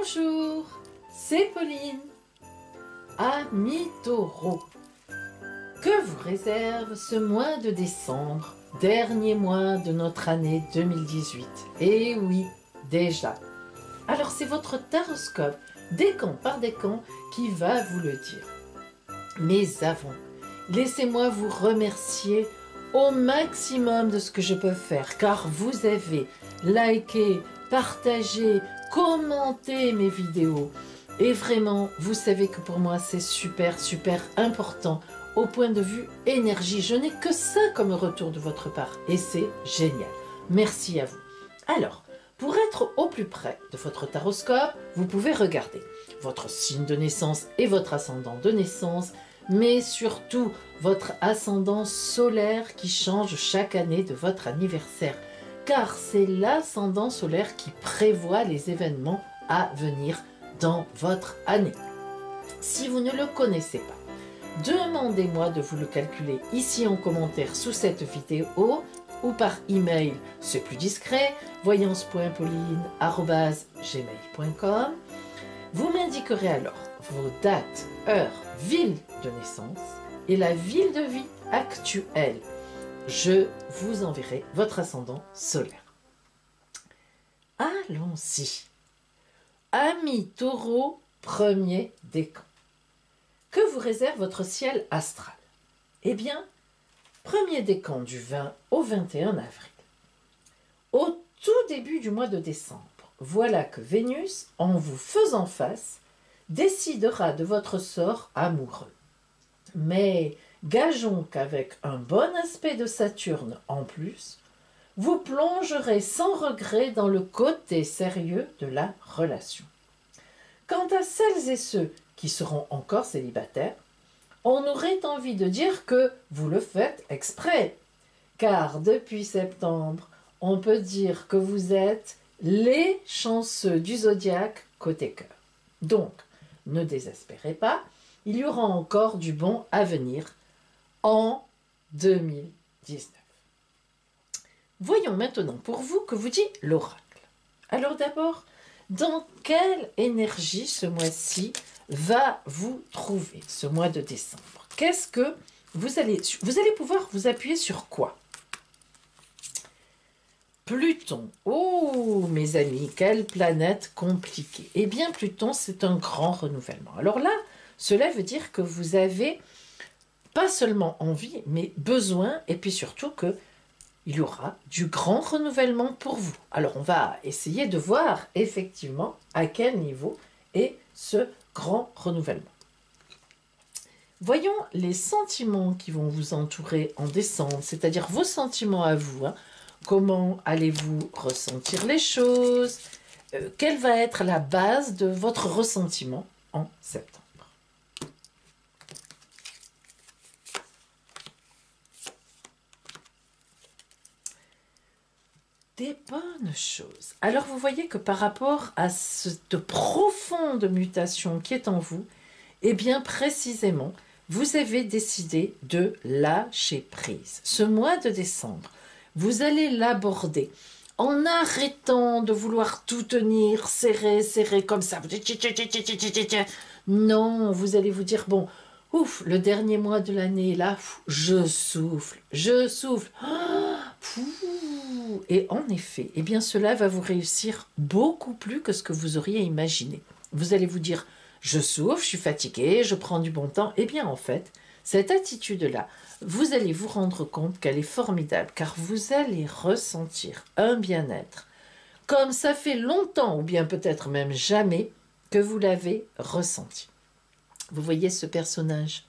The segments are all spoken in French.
Bonjour, c'est Pauline. Amis taureaux, que vous réserve ce mois de décembre, dernier mois de notre année 2018? Eh oui, déjà. Alors c'est votre taroscope, décan par décan, qui va vous le dire. Mais avant, laissez-moi vous remercier au maximum de ce que je peux faire, car vous avez liké, partagé, commenté mes vidéos. Et vraiment, vous savez que pour moi, c'est super important au point de vue énergie. Je n'ai que ça comme retour de votre part et c'est génial. Merci à vous. Alors, pour être au plus près de votre taroscope, vous pouvez regarder votre signe de naissance et votre ascendant de naissance, mais surtout votre ascendant solaire qui change chaque année de votre anniversaire, car c'est l'ascendant solaire qui prévoit les événements à venir dans votre année. Si vous ne le connaissez pas, demandez-moi de vous le calculer ici en commentaire sous cette vidéo ou par email, c'est plus discret, voyance.pauline@gmail.com. Vous m'indiquerez alors vos dates, heures, ville de naissance et la ville de vie actuelle. Je vous enverrai votre ascendant solaire. Allons-y. Amis taureaux, premier décan. Que vous réserve votre ciel astral? Eh bien, premier décan du 20 au 21 avril. Au tout début du mois de décembre, voilà que Vénus, en vous faisant face, décidera de votre sort amoureux. Mais gageons qu'avec un bon aspect de Saturne en plus, vous plongerez sans regret dans le côté sérieux de la relation. Quant à celles et ceux qui seront encore célibataires, on aurait envie de dire que vous le faites exprès, car depuis septembre, on peut dire que vous êtes les chanceux du zodiaque côté cœur. Donc, ne désespérez pas, il y aura encore du bon à venir en 2019. Voyons maintenant pour vous que vous dit l'oracle. Alors d'abord, dans quelle énergie ce mois-ci va vous trouver, ce mois de décembre? Qu'est-ce que vous allez pouvoir vous appuyer sur quoi? Pluton. Oh, mes amis, quelle planète compliquée. Eh bien, Pluton, c'est un grand renouvellement. Alors là, cela veut dire que vous avez pas seulement envie, mais besoin, et puis surtout que il y aura du grand renouvellement pour vous. Alors, on va essayer de voir effectivement à quel niveau est ce grand renouvellement. Voyons les sentiments qui vont vous entourer en décembre, c'est-à-dire vos sentiments à vous. Comment allez-vous ressentir les choses? Quelle va être la base de votre ressentiment en septembre? Des bonnes choses. Alors vous voyez que par rapport à cette profonde mutation qui est en vous, eh bien précisément, vous avez décidé de lâcher prise. Ce mois de décembre, vous allez l'aborder en arrêtant de vouloir tout tenir, serrer comme ça. Non, vous allez vous dire, bon, ouf, le dernier mois de l'année, là, je souffle. Et en effet, eh bien cela va vous réussir beaucoup plus que ce que vous auriez imaginé. Vous allez vous dire, je souffle, je suis fatiguée, je prends du bon temps. Eh bien en fait, cette attitude-là, vous allez vous rendre compte qu'elle est formidable, car vous allez ressentir un bien-être, comme ça fait longtemps, ou bien peut-être même jamais, que vous l'avez ressenti. Vous voyez ce personnage?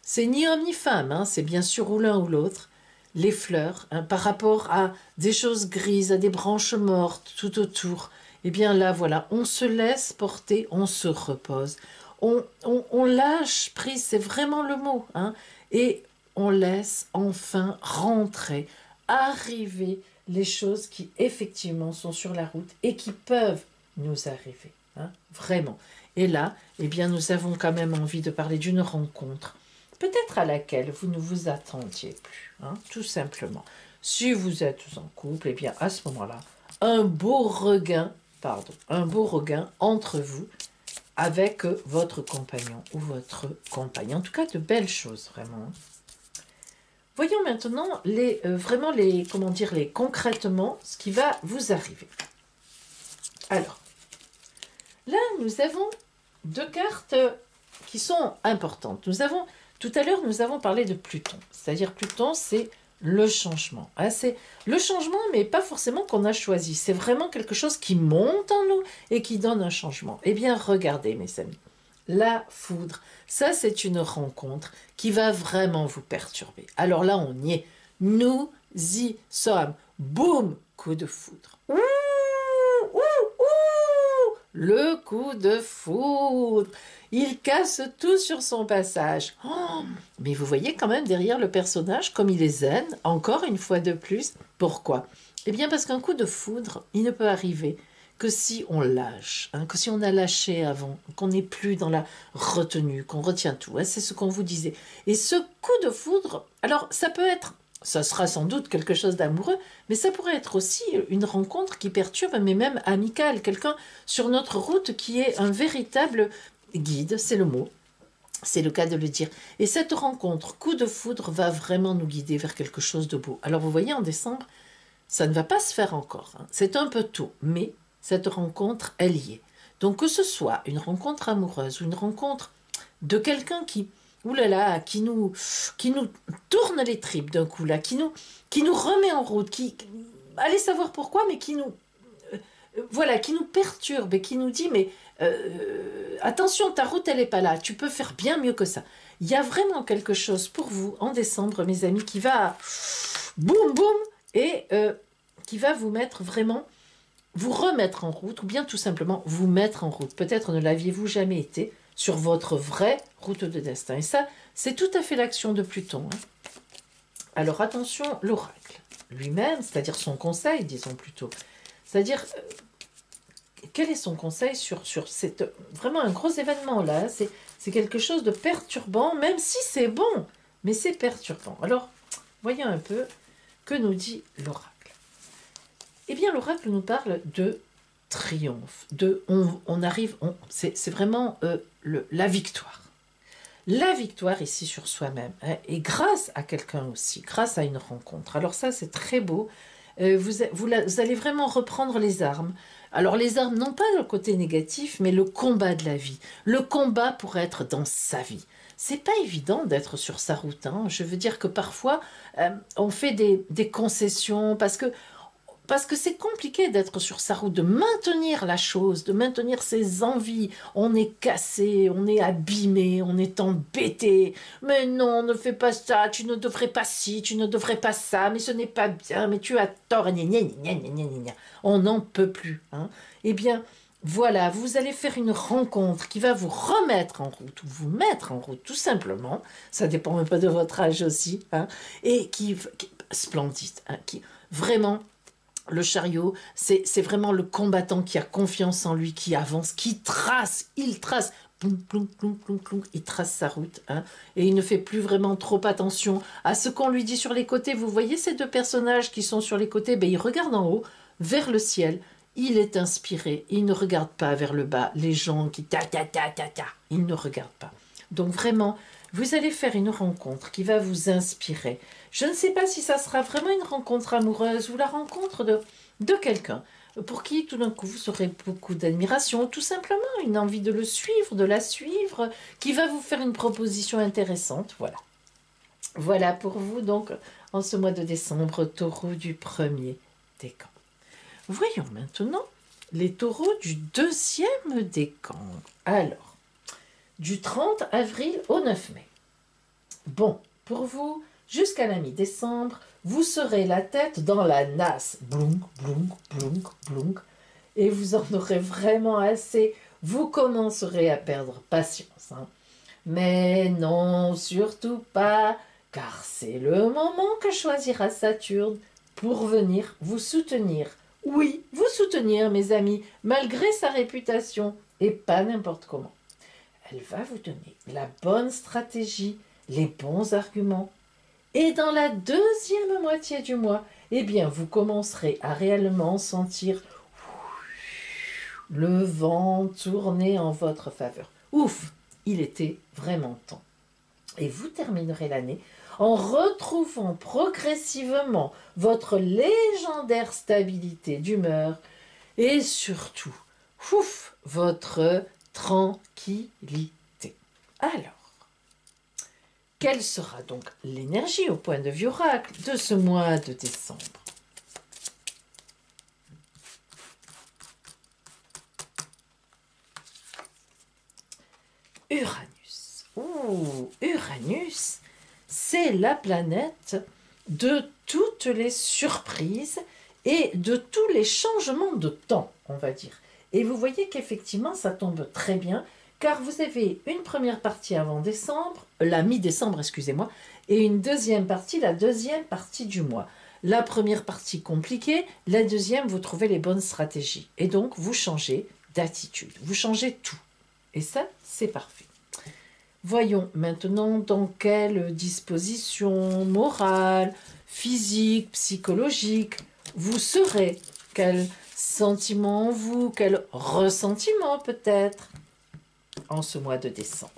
C'est ni homme ni femme, c'est bien sûr ou l'un ou l'autre. Les fleurs, par rapport à des choses grises, à des branches mortes tout autour, eh bien là, voilà, on se laisse porter, on se repose. On lâche prise, c'est vraiment le mot, et on laisse enfin rentrer, arriver les choses qui effectivement sont sur la route et qui peuvent nous arriver, vraiment. Et là, eh bien, nous avons quand même envie de parler d'une rencontre, peut-être à laquelle vous ne vous attendiez plus, tout simplement. Si vous êtes en couple, eh bien, à ce moment-là, un beau regain pardon, un beau regain entre vous avec votre compagnon ou votre compagne. En tout cas, de belles choses, vraiment. Voyons maintenant vraiment comment dire, concrètement ce qui va vous arriver. Alors, là, nous avons deux cartes qui sont importantes. Tout à l'heure, nous avons parlé de Pluton. C'est-à-dire Pluton, c'est le changement. Hein, c'est le changement, mais pas forcément qu'on a choisi. C'est vraiment quelque chose qui monte en nous et qui donne un changement. Eh bien, regardez, mes amis. La foudre, ça c'est une rencontre qui va vraiment vous perturber. Alors là, on y est. Nous y sommes. Boum, coup de foudre. Ouh, ouh, ouh, le coup de foudre. Il casse tout sur son passage. Oh, mais vous voyez quand même derrière le personnage comme il est zen, encore une fois de plus. Pourquoi? Eh bien parce qu'un coup de foudre, il ne peut arriver que si on lâche, hein, que si on a lâché avant, qu'on n'est plus dans la retenue, qu'on retient tout, hein, c'est ce qu'on vous disait. Et ce coup de foudre, alors ça sera sans doute quelque chose d'amoureux, mais ça pourrait être aussi une rencontre qui perturbe, mais même amicale, quelqu'un sur notre route qui est un véritable guide, c'est le mot. C'est le cas de le dire. Et cette rencontre, coup de foudre, va vraiment nous guider vers quelque chose de beau. Alors vous voyez, en décembre, ça ne va pas se faire encore. Hein. C'est un peu tôt, mais cette rencontre, elle y est. Donc que ce soit une rencontre amoureuse ou une rencontre de quelqu'un qui, oulala, qui nous tourne les tripes d'un coup là, qui nous remet en route, allez savoir pourquoi, mais qui nous, voilà, qui nous perturbe et qui nous dit mais attention, ta route elle est pas là, tu peux faire bien mieux que ça. Il y a vraiment quelque chose pour vous en décembre, mes amis, qui va boum boum et qui va vous mettre vraiment, vous remettre en route, ou bien tout simplement vous mettre en route. Peut-être ne l'aviez-vous jamais été sur votre vraie route de destin. Et ça, c'est tout à fait l'action de Pluton. Hein. Alors attention, l'oracle lui-même, c'est-à-dire son conseil, disons plutôt. C'est-à-dire, quel est son conseil sur vraiment un gros événement là. Hein. C'est quelque chose de perturbant, même si c'est bon, mais c'est perturbant. Alors, voyons un peu que nous dit l'oracle. Eh bien, l'oracle nous parle de triomphe, c'est vraiment la victoire. La victoire ici sur soi-même, hein, et grâce à quelqu'un aussi, grâce à une rencontre. Alors ça, c'est très beau. Vous allez vraiment reprendre les armes. Alors les armes, non pas le côté négatif, mais le combat de la vie. Le combat pour être dans sa vie. C'est pas évident d'être sur sa route. Hein. Je veux dire que parfois, on fait des concessions parce que c'est compliqué d'être sur sa route, de maintenir la chose, de maintenir ses envies. On est cassé, on est abîmé, on est embêté. Mais non, ne fais pas ça, tu ne devrais pas ci, tu ne devrais pas ça, mais ce n'est pas bien, mais tu as tort. Gna, gna, gna, gna, gna, gna. On n'en peut plus. Hein. Eh bien, voilà, vous allez faire une rencontre qui va vous remettre en route, ou vous mettre en route, tout simplement. Ça dépend un peu de votre âge aussi. Hein, et qui splendide, hein, qui vraiment... Le chariot, c'est vraiment le combattant qui a confiance en lui, qui avance, qui trace, il trace, ploum, ploum, ploum, ploum, ploum, il trace sa route, hein, et il ne fait plus vraiment trop attention à ce qu'on lui dit sur les côtés. Vous voyez ces deux personnages qui sont sur les côtés, ben, il regarde en haut, vers le ciel, il est inspiré, il ne regarde pas vers le bas, les gens qui il ne regarde pas. Donc vraiment, vous allez faire une rencontre qui va vous inspirer. Je ne sais pas si ça sera vraiment une rencontre amoureuse ou la rencontre de quelqu'un pour qui tout d'un coup vous aurez beaucoup d'admiration, tout simplement une envie de le suivre, de la suivre, qui va vous faire une proposition intéressante. Voilà. Voilà pour vous donc en ce mois de décembre, taureau du premier décan. Voyons maintenant les taureaux du deuxième décan. Alors, du 30 avril au 9 mai. Bon, pour vous, jusqu'à la mi-décembre, vous serez la tête dans la nasse. Blounk, blounk, blounk, blounk. Et vous en aurez vraiment assez. Vous commencerez à perdre patience. Hein. Mais non, surtout pas, car c'est le moment que choisira Saturne pour venir vous soutenir. Oui, vous soutenir, mes amis, malgré sa réputation, et pas n'importe comment. Elle va vous donner la bonne stratégie, les bons arguments. Et dans la deuxième moitié du mois, eh bien, vous commencerez à réellement sentir Le vent tournait en votre faveur. Ouf, il était vraiment temps. Et vous terminerez l'année en retrouvant progressivement votre légendaire stabilité d'humeur et surtout, ouf, votre tranquillité. Alors, quelle sera donc l'énergie au point de vue oracle de ce mois de décembre? Uranus. Ouh, Uranus, c'est la planète de toutes les surprises et de tous les changements de temps, on va dire. Et vous voyez qu'effectivement, ça tombe très bien, car vous avez une première partie avant décembre, la mi-décembre, excusez-moi, et une deuxième partie, la deuxième partie du mois. La première partie compliquée, la deuxième, vous trouvez les bonnes stratégies. Et donc, vous changez d'attitude, vous changez tout. Et ça, c'est parfait. Voyons maintenant dans quelle disposition morale, physique, psychologique vous serez. Quel sentiment en vous, quel ressentiment peut-être en ce mois de décembre.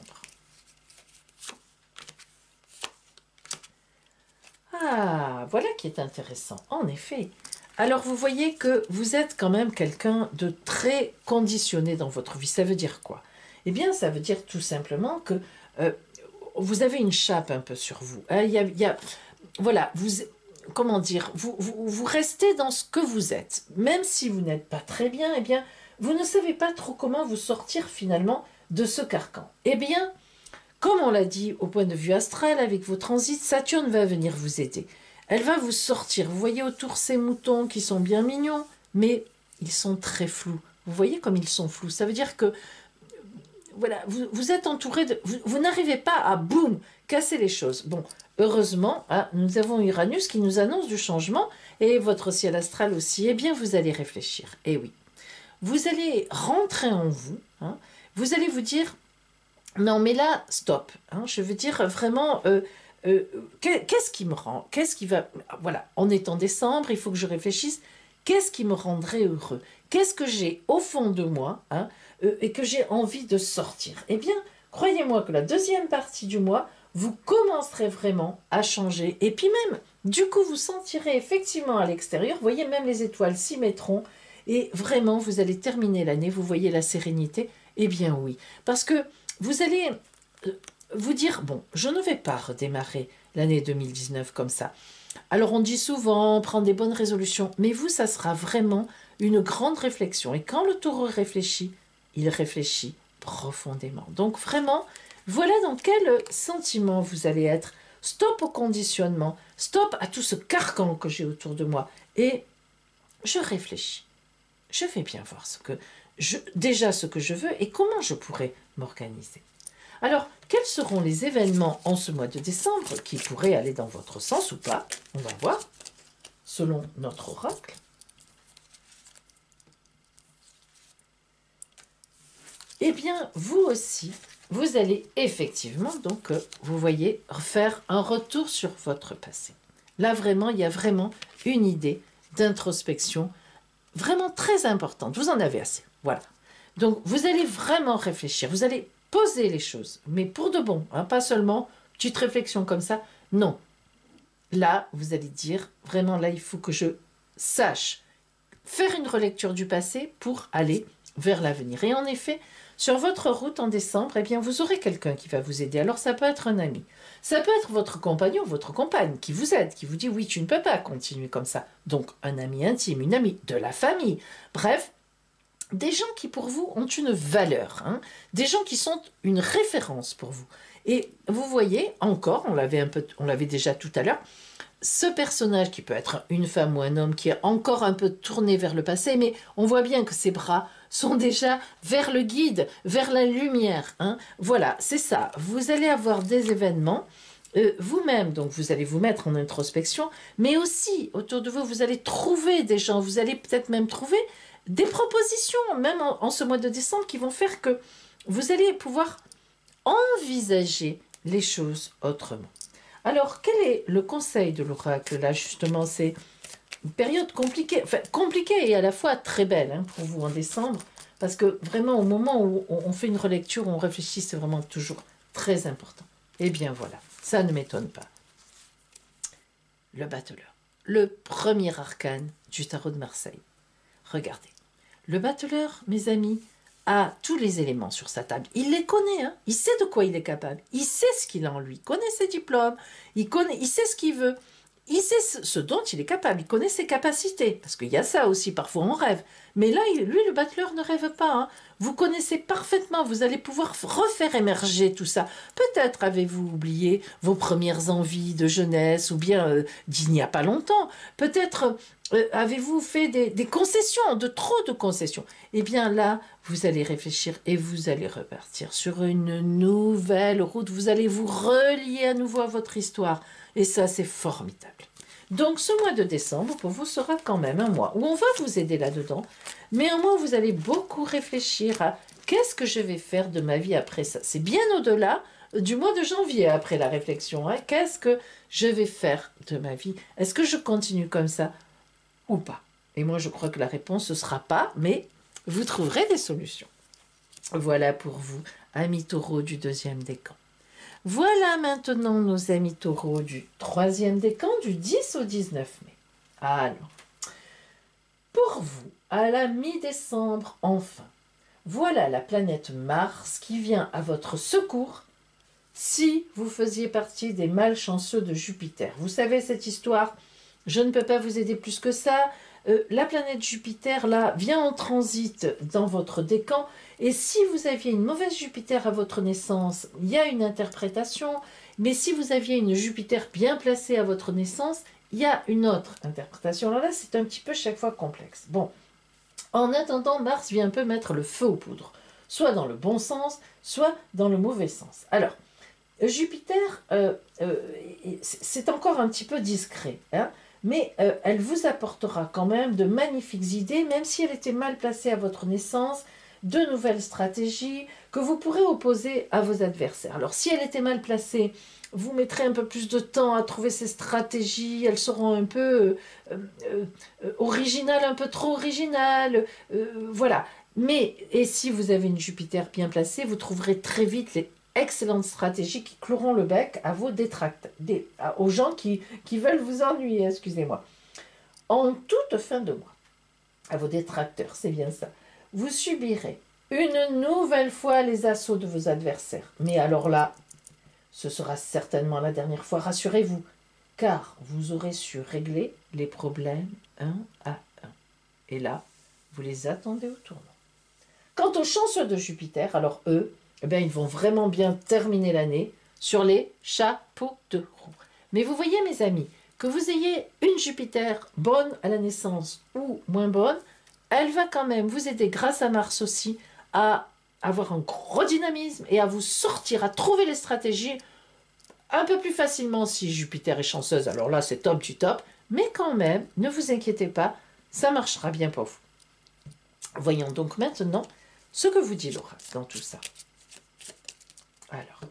Ah, voilà qui est intéressant, en effet. Alors vous voyez que vous êtes quand même quelqu'un de très conditionné dans votre vie. Ça veut dire quoi? Eh bien, ça veut dire tout simplement que euh, vous avez une chape un peu sur vous. Hein. Voilà, comment dire, vous restez dans ce que vous êtes. Même si vous n'êtes pas très bien, eh bien, vous ne savez pas trop comment vous sortir finalement de ce carcan. Eh bien, comme on l'a dit au point de vue astral, avec vos transits, Saturne va venir vous aider. Elle va vous sortir. Vous voyez autour ces moutons qui sont bien mignons, mais ils sont très flous. Vous voyez comme ils sont flous. Ça veut dire que voilà, vous êtes entouré de... Vous n'arrivez pas à, boum, casser les choses. Bon, heureusement, hein, nous avons Uranus qui nous annonce du changement, et votre ciel astral aussi. Eh bien, vous allez réfléchir. Eh oui. Vous allez rentrer en vous. Hein, vous allez vous dire, non, mais là, stop. Hein, je veux dire, vraiment, qu'est-ce qui me rend... Qu'est-ce qui va... Voilà, on est en décembre, il faut que je réfléchisse. Qu'est-ce qui me rendrait heureux? Qu'est-ce que j'ai au fond de moi, hein, et que j'ai envie de sortir? Eh bien, croyez-moi que la deuxième partie du mois, vous commencerez vraiment à changer. Et puis même, du coup, vous sentirez effectivement à l'extérieur, vous voyez, même les étoiles s'y mettront. Et vraiment, vous allez terminer l'année, vous voyez la sérénité. Eh bien oui, parce que vous allez vous dire, bon, je ne vais pas redémarrer l'année 2019 comme ça. Alors on dit souvent, prendre des bonnes résolutions, mais vous, ça sera vraiment une grande réflexion. Et quand le taureau réfléchit, il réfléchit profondément. Donc vraiment, voilà dans quel sentiment vous allez être. Stop au conditionnement, stop à tout ce carcan que j'ai autour de moi. Et je réfléchis. Je vais bien voir déjà ce que je veux et comment je pourrais m'organiser. Alors, quels seront les événements en ce mois de décembre qui pourraient aller dans votre sens ou pas? On va voir, selon notre oracle. Eh bien, vous aussi, vous allez effectivement, donc, vous voyez, faire un retour sur votre passé. Là, vraiment, il y a vraiment une idée d'introspection vraiment très importante. Vous en avez assez. Voilà. Donc, vous allez vraiment réfléchir. Vous allez poser les choses, mais pour de bon, hein, pas seulement petite réflexion comme ça. Non. Là, vous allez dire, vraiment, là, il faut que je sache faire une relecture du passé pour aller vers l'avenir. Et en effet, sur votre route en décembre, eh bien, vous aurez quelqu'un qui va vous aider. Alors, ça peut être un ami. Ça peut être votre compagnon, votre compagne qui vous aide, qui vous dit, oui, tu ne peux pas continuer comme ça. Donc, un ami intime, une amie de la famille. Bref, des gens qui pour vous ont une valeur, hein, des gens qui sont une référence pour vous. Et vous voyez, encore, on l'avait déjà tout à l'heure, ce personnage qui peut être une femme ou un homme qui est encore un peu tourné vers le passé, mais on voit bien que ses bras sont déjà vers le guide, vers la lumière. Hein. Voilà, c'est ça. Vous allez avoir des événements vous-même, donc vous allez vous mettre en introspection, mais aussi autour de vous, vous allez trouver des gens, vous allez peut-être même trouver des propositions, même en ce mois de décembre, qui vont faire que vous allez pouvoir envisager les choses autrement. Alors, quel est le conseil de l'oracle là, justement? C'est une période compliquée, enfin compliquée et à la fois très belle hein, pour vous en décembre. Parce que vraiment, au moment où on fait une relecture, on réfléchit, c'est vraiment toujours très important. Eh bien voilà, ça ne m'étonne pas. Le battleur, le premier arcane du tarot de Marseille. Regardez, le battleur, mes amis, a tous les éléments sur sa table. Il les connaît, hein. Il sait de quoi il est capable. Il sait ce qu'il a en lui. Il connaît ses diplômes. Il sait ce qu'il veut. Il sait ce dont il est capable. Il connaît ses capacités. Parce qu'il y a ça aussi, parfois on rêve. Mais là, lui, le battleur, ne rêve pas, hein. Vous connaissez parfaitement. Vous allez pouvoir refaire émerger tout ça. Peut-être avez-vous oublié vos premières envies de jeunesse ou bien d'il n'y a pas longtemps. Peut-être avez-vous fait des concessions, de trop de concessions. Eh bien là, vous allez réfléchir et vous allez repartir sur une nouvelle route. Vous allez vous relier à nouveau à votre histoire. Et ça, c'est formidable. Donc, ce mois de décembre, pour vous, sera quand même un mois où on va vous aider là-dedans, mais un mois où vous allez beaucoup réfléchir à qu'est-ce que je vais faire de ma vie après ça. C'est bien au-delà du mois de janvier, après la réflexion. Hein. Qu'est-ce que je vais faire de ma vie? Est-ce que je continue comme ça ou pas? Et moi, je crois que la réponse ne sera pas, mais vous trouverez des solutions. Voilà pour vous, amis taureaux du deuxième décan. Voilà maintenant nos amis taureaux du troisième décan, du 10 au 19 mai. Alors, pour vous, à la mi-décembre, enfin, voilà la planète Mars qui vient à votre secours si vous faisiez partie des malchanceux de Jupiter. Vous savez cette histoire, je ne peux pas vous aider plus que ça. La planète Jupiter, là, vient en transit dans votre décan. Et si vous aviez une mauvaise Jupiter à votre naissance, il y a une interprétation. Mais si vous aviez une Jupiter bien placée à votre naissance, il y a une autre interprétation. Alors là, c'est un petit peu chaque fois complexe. Bon, en attendant, Mars vient un peu mettre le feu aux poudres. Soit dans le bon sens, soit dans le mauvais sens. Alors, Jupiter, c'est encore un petit peu discret, hein, mais elle vous apportera quand même de magnifiques idées, même si elle était mal placée à votre naissance, de nouvelles stratégies que vous pourrez opposer à vos adversaires. Alors si elle était mal placée, vous mettrez un peu plus de temps à trouver ces stratégies, elles seront un peu originales, un peu trop originales, voilà. Mais, et si vous avez une Jupiter bien placée, vous trouverez très vite les excellentes stratégies qui cloueront le bec à vos détracteurs, aux gens qui veulent vous ennuyer, excusez-moi. En toute fin de mois, à vos détracteurs, c'est bien ça, vous subirez une nouvelle fois les assauts de vos adversaires. Mais alors là, ce sera certainement la dernière fois, rassurez-vous, car vous aurez su régler les problèmes un à un. Et là, vous les attendez au tournant. Quant aux chanceux de Jupiter, alors eux, eh bien, ils vont vraiment bien terminer l'année sur les chapeaux de roue. Mais vous voyez, mes amis, que vous ayez une Jupiter bonne à la naissance ou moins bonne, elle va quand même vous aider, grâce à Mars aussi, à avoir un gros dynamisme et à vous sortir, à trouver les stratégies un peu plus facilement si Jupiter est chanceuse. Alors là, c'est top du top. Mais quand même, ne vous inquiétez pas, ça marchera bien pour vous. Voyons donc maintenant ce que vous dit l'oracle dans tout ça. Alors,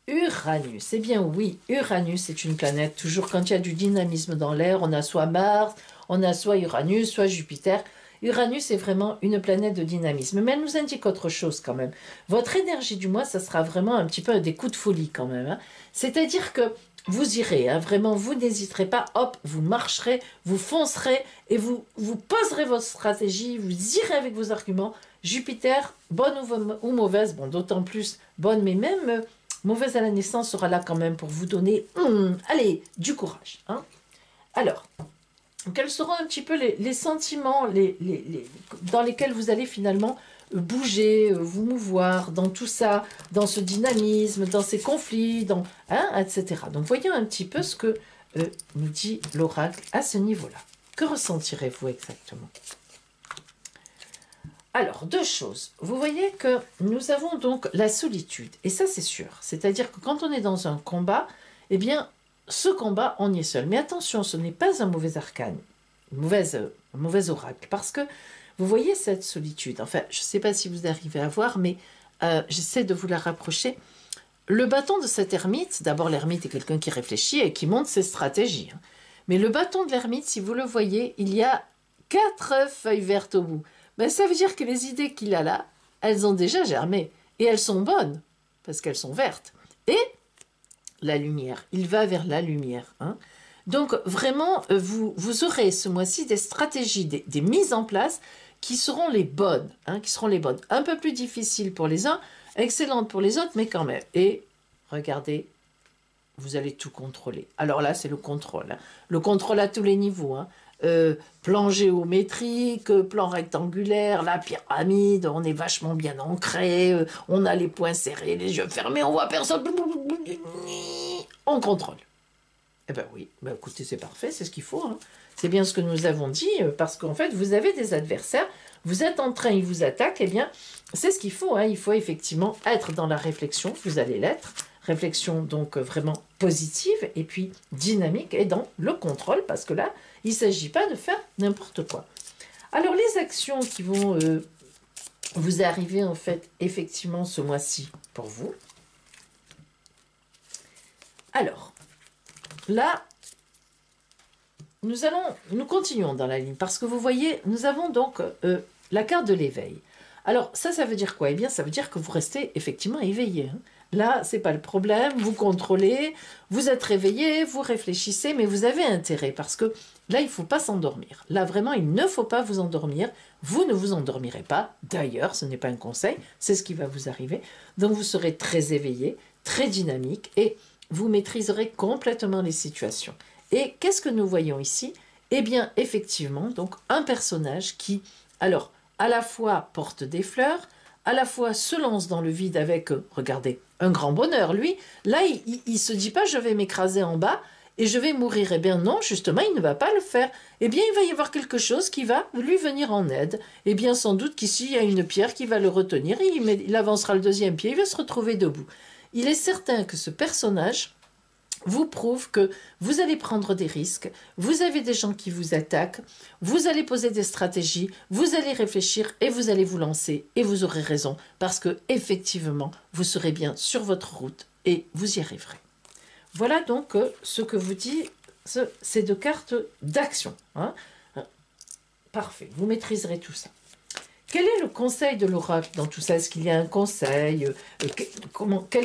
Uranus, eh bien oui, Uranus est une planète, toujours quand il y a du dynamisme dans l'air, on a soit Mars, on a soit Uranus, soit Jupiter. Uranus est vraiment une planète de dynamisme, mais elle nous indique autre chose quand même. Votre énergie du mois, ça sera vraiment un petit peu des coups de folie quand même. Hein. C'est-à-dire que vous irez, hein, vraiment, vous n'hésiterez pas, hop, vous marcherez, vous foncerez et vous poserez votre stratégie, vous irez avec vos arguments. Jupiter, bonne ou mauvaise, bon, d'autant plus bonne, mais même mauvaise à la naissance sera là quand même pour vous donner, allez, du courage. Hein. Alors, quels seront un petit peu les sentiments dans lesquels vous allez finalement bouger, vous mouvoir dans tout ça, dans ce dynamisme, dans ces conflits, etc. Donc voyons un petit peu ce que nous dit l'oracle à ce niveau-là. Que ressentirez-vous exactement? Alors, deux choses. Vous voyez que nous avons donc la solitude, et ça c'est sûr. C'est-à-dire que quand on est dans un combat, eh bien, ce combat, on y est seul. Mais attention, ce n'est pas un mauvais arcane, un mauvais oracle, parce que vous voyez cette solitude. Enfin, je ne sais pas si vous arrivez à voir, mais j'essaie de vous la rapprocher. Le bâton de cet ermite, d'abord l'ermite est quelqu'un qui réfléchit et qui monte ses stratégies. Hein. Mais le bâton de l'ermite, si vous le voyez, il y a 4 feuilles vertes au bout. Ben, ça veut dire que les idées qu'il a là, elles ont déjà germé. Et elles sont bonnes, parce qu'elles sont vertes. Et la lumière, il va vers la lumière. Hein. Donc vraiment, vous aurez ce mois-ci des stratégies, des mises en place qui seront les bonnes. Hein, qui seront les bonnes. Un peu plus difficiles pour les uns, excellentes pour les autres, mais quand même. Et regardez, vous allez tout contrôler. Alors là, c'est le contrôle. Hein. Le contrôle à tous les niveaux. Hein. Plan géométrique, plan rectangulaire, la pyramide, on est vachement bien ancré, on a les poings serrés, les yeux fermés, on voit personne. On contrôle. Eh bien oui, ben écoutez, c'est parfait, c'est ce qu'il faut. Hein. C'est bien ce que nous avons dit, parce qu'en fait, vous avez des adversaires, vous êtes en train, ils vous attaquent, eh bien, c'est ce qu'il faut. Hein. Il faut effectivement être dans la réflexion, vous allez l'être. Réflexion donc vraiment positive et puis dynamique et dans le contrôle parce que là, il ne s'agit pas de faire n'importe quoi. Alors les actions qui vont vous arriver en fait effectivement ce mois-ci pour vous. Alors, là, nous continuons dans la ligne parce que vous voyez, nous avons donc la carte de l'éveil. Alors ça veut dire quoi? Eh bien, ça veut dire que vous restez effectivement éveillé. Hein. Là, ce n'est pas le problème, vous contrôlez, vous êtes réveillé, vous réfléchissez, mais vous avez intérêt parce que là, il ne faut pas s'endormir. Là, vraiment, il ne faut pas vous endormir. Vous ne vous endormirez pas. D'ailleurs, ce n'est pas un conseil, c'est ce qui va vous arriver. Donc, vous serez très éveillé, très dynamique et vous maîtriserez complètement les situations. Et qu'est-ce que nous voyons ici? Eh bien, effectivement, donc un personnage qui, alors, à la fois porte des fleurs, à la fois se lance dans le vide avec, regardez, un grand bonheur. Lui, là, il ne se dit pas « je vais m'écraser en bas et je vais mourir ». Eh bien non, justement, il ne va pas le faire. Eh bien, il va y avoir quelque chose qui va lui venir en aide. Eh bien, sans doute qu'ici, il y a une pierre qui va le retenir. Il avancera le deuxième pied, il va se retrouver debout. Il est certain que ce personnage vous prouve que vous allez prendre des risques, vous avez des gens qui vous attaquent, vous allez poser des stratégies, vous allez réfléchir et vous allez vous lancer et vous aurez raison parce que effectivement vous serez bien sur votre route et vous y arriverez. Voilà donc ce que vous dit ces 2 cartes d'action. Hein. Parfait, vous maîtriserez tout ça. Quel est le conseil de l'oracle dans tout ça? Est-ce qu'il y a un conseil?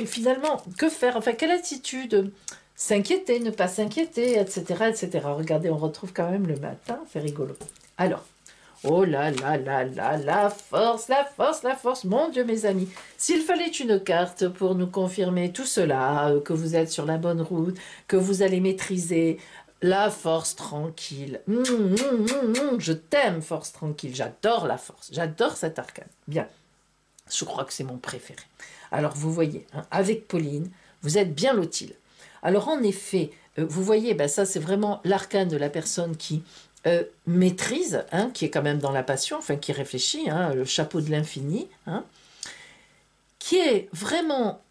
Finalement, que faire? Enfin, quelle attitude? S'inquiéter, ne pas s'inquiéter, etc., etc. Regardez, on retrouve quand même le matin, c'est rigolo. Alors, oh là là là là, la force, la force, la force, mon Dieu mes amis. S'il fallait une carte pour nous confirmer tout cela, que vous êtes sur la bonne route, que vous allez maîtriser la force tranquille. Je t'aime, force tranquille, j'adore la force, j'adore cet arcane. Bien, je crois que c'est mon préféré. Alors vous voyez, hein, avec Pauline, vous êtes bien lotil. Alors en effet, vous voyez, ben ça c'est vraiment l'arcane de la personne qui maîtrise, hein, qui est quand même dans la passion, enfin qui réfléchit, hein, le chapeau de l'infini, hein, qui est vraiment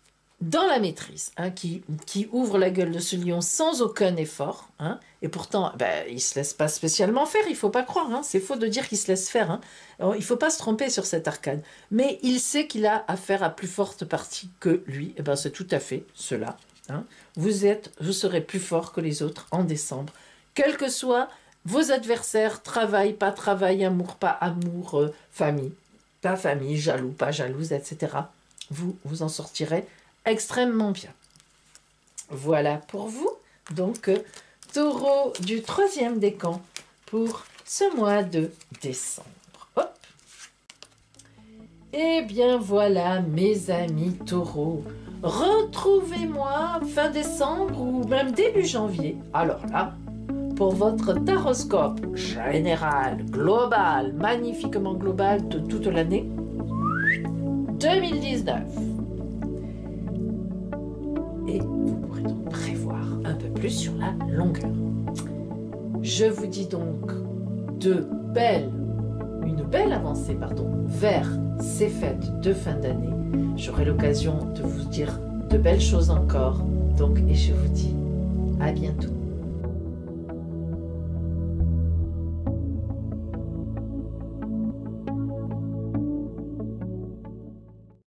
dans la maîtrise, hein, qui ouvre la gueule de ce lion sans aucun effort, hein, et pourtant ben, il ne se laisse pas spécialement faire, il ne faut pas croire, hein, c'est faux de dire qu'il se laisse faire, hein. Alors, il ne faut pas se tromper sur cet arcane, mais il sait qu'il a affaire à plus forte partie que lui, et ben c'est tout à fait cela. Hein. Vous serez plus fort que les autres en décembre, quels que soient vos adversaires, travail, pas travail, amour, pas amour, famille, pas famille, jaloux, pas jalouse, etc. Vous en sortirez extrêmement bien. Voilà pour vous, donc taureau du 3e décan pour ce mois de décembre. Hop. Et bien voilà mes amis taureaux. Retrouvez-moi fin décembre ou même début janvier. Alors là, pour votre taroscope général, global, magnifiquement global de toute l'année 2019. Et vous pourrez donc prévoir un peu plus sur la longueur. Je vous dis donc une belle avancée vers ces fêtes de fin d'année. J'aurai l'occasion de vous dire de belles choses encore. Donc, et je vous dis à bientôt.